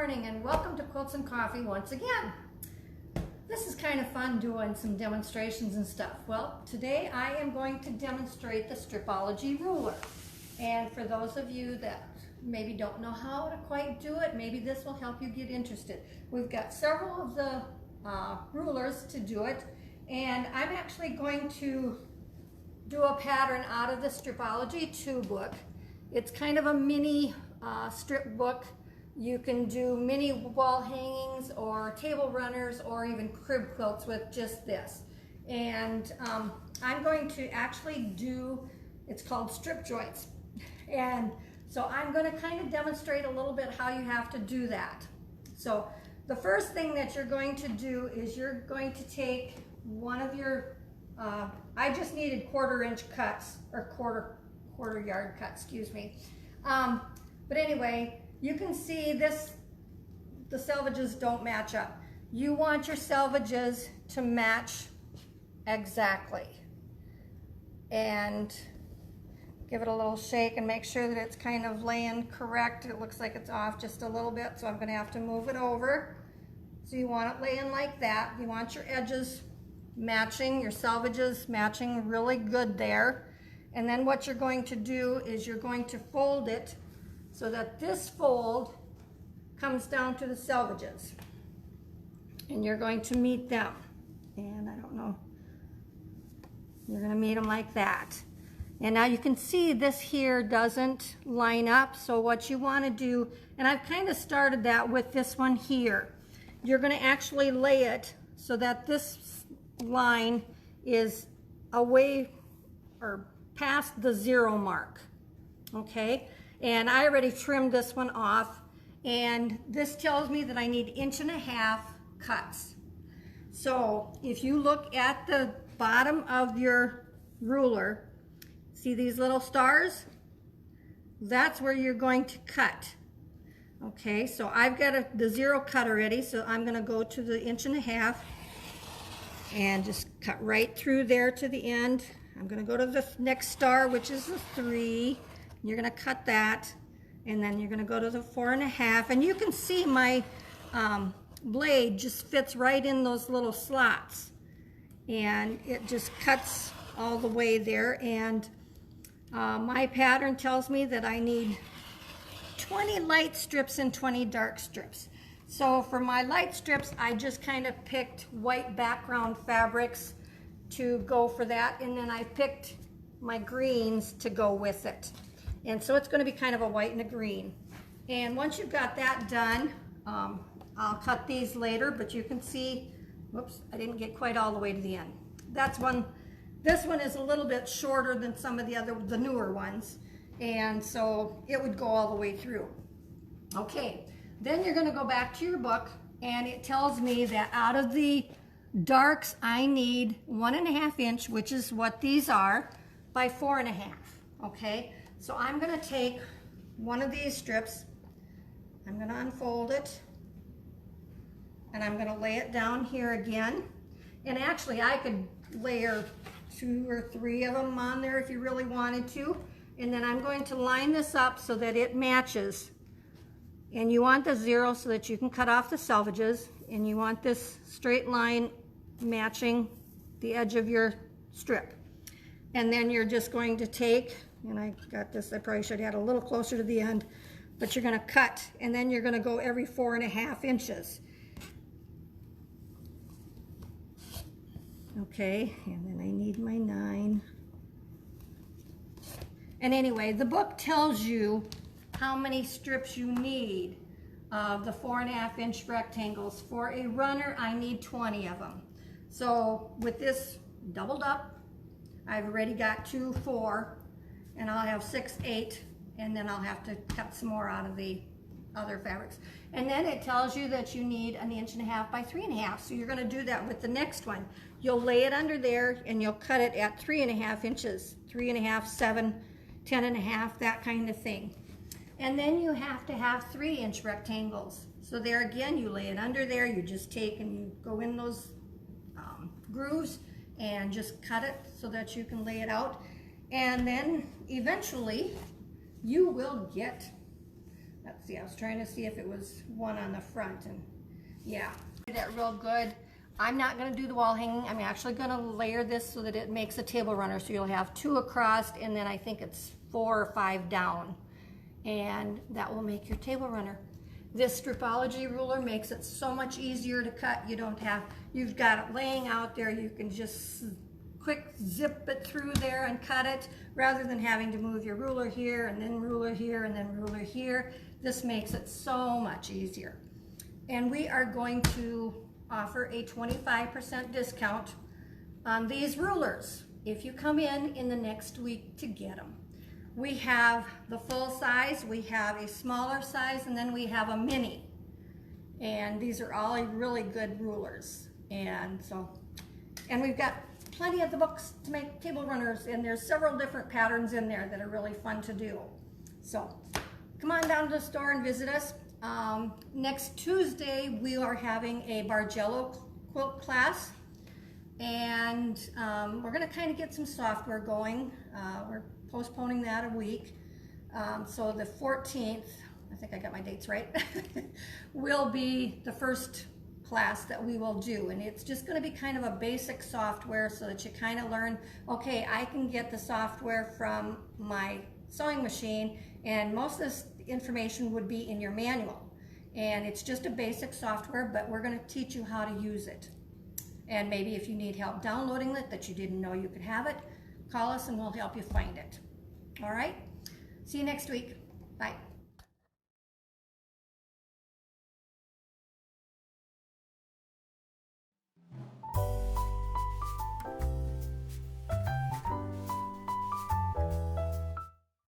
morning and welcome to Quilts and Coffee once again. This is kind of fun doing some demonstrations and stuff. Well, today I am going to demonstrate the Stripology ruler. And for those of you that maybe don't know how to quite do it, maybe this will help you get interested. We've got several of the rulers to do it, and I'm actually going to do a pattern out of the Stripology 2 book. It's kind of a mini strip book. You can do mini wall hangings or table runners or even crib quilts with just this. And I'm going to actually do, it's called strip joints. And so I'm going to kind of demonstrate a little bit how you have to do that. So the first thing that you're going to do is you're going to take one of your, I just needed 1/4 inch cuts, or quarter yard cuts, excuse me. But anyway, you can see this, the selvages don't match up. You want your selvages to match exactly. And give it a little shake and make sure that it's kind of laying correct. It looks like it's off just a little bit, so I'm gonna have to move it over. So you want it laying like that. You want your edges matching, your selvages matching really good there. And then what you're going to do is you're going to fold it so that this fold comes down to the selvages. And you're going to meet them. And I don't know, you're going to meet them like that. And now you can see this here doesn't line up. So what you want to do, and I've kind of started that with this one here. You're going to actually lay it so that this line is away or past the 0 mark. Okay? And I already trimmed this one off, and this tells me that I need 1.5 inch cuts. So if you look at the bottom of your ruler, see these little stars? That's where you're going to cut. Okay, so I've got the 0 cut already, so I'm going to go to the 1.5 inch and just cut right through there to the end. I'm going to go to the next star, which is the 3. You're going to cut that, and then you're going to go to the 4.5, and you can see my blade just fits right in those little slots, and it just cuts all the way there. And my pattern tells me that I need 20 light strips and 20 dark strips. So for my light strips, I just kind of picked white background fabrics to go for that, and then I picked my greens to go with it. And so it's going to be kind of a white and a green. And once you've got that done, I'll cut these later, but you can see, whoops, I didn't get quite all the way to the end. That's one, this one is a little bit shorter than some of the newer ones. And so it would go all the way through. Okay, then you're going to go back to your book, and it tells me that out of the darks, I need 1.5 inch, which is what these are, by 4.5. Okay, so I'm going to take one of these strips, I'm going to unfold it, and I'm going to lay it down here again. And actually, I could layer 2 or 3 of them on there if you really wanted to. And then I'm going to line this up so that it matches. And you want the 0 so that you can cut off the selvages, and you want this straight line matching the edge of your strip. And then you're just going to take, and I got this, I probably should have had a little closer to the end, but you're going to cut, and then you're going to go every 4.5 inches. Okay, and then I need my 9. And anyway, the book tells you how many strips you need of the 4.5 inch rectangles. For a runner, I need 20 of them. So with this doubled up, I've already got 2, 4, and I'll have 6, 8, and then I'll have to cut some more out of the other fabrics. And then it tells you that you need 1.5 inch by 3.5. So you're going to do that with the next one. You'll lay it under there, and you'll cut it at 3.5 inches, 3.5, 7, 10.5, that kind of thing. And then you have to have 3 inch rectangles. So there again, you lay it under there, you just take and you go in those grooves and just cut it so that you can lay it out. And then eventually you will get Let's see, I was trying to see if it was one on the front, and yeah, did that real good. I'm not going to do the wall hanging. I'm actually going to layer this so that it makes a table runner. So you'll have 2 across, and then I think it's 4 or 5 down. And that will make your table runner. This Stripology ruler makes it so much easier to cut. You've got it laying out there. You can just quick zip it through there and cut it rather than having to move your ruler here and then ruler here and then ruler here. This makes it so much easier. And we are going to offer a 25% discount on these rulers if you come in the next week to get them. We have the full size, we have a smaller size, and then we have a mini. And these are all really good rulers. And we've got plenty of the books to make table runners, and there's several different patterns in there that are really fun to do. So come on down to the store and visit us. Next Tuesday, we are having a Bargello quilt class, and we're going to kind of get some software going. We're postponing that a week. So the 14th, I think I got my dates right, will be the first class that we will do. And it's just going to be kind of a basic software so that you kind of learn, okay, I can get the software from my sewing machine, and most of this information would be in your manual. And it's just a basic software, but we're going to teach you how to use it. And maybe if you need help downloading it that you didn't know you could have it, call us and we'll help you find it. All right? See you next week. Bye.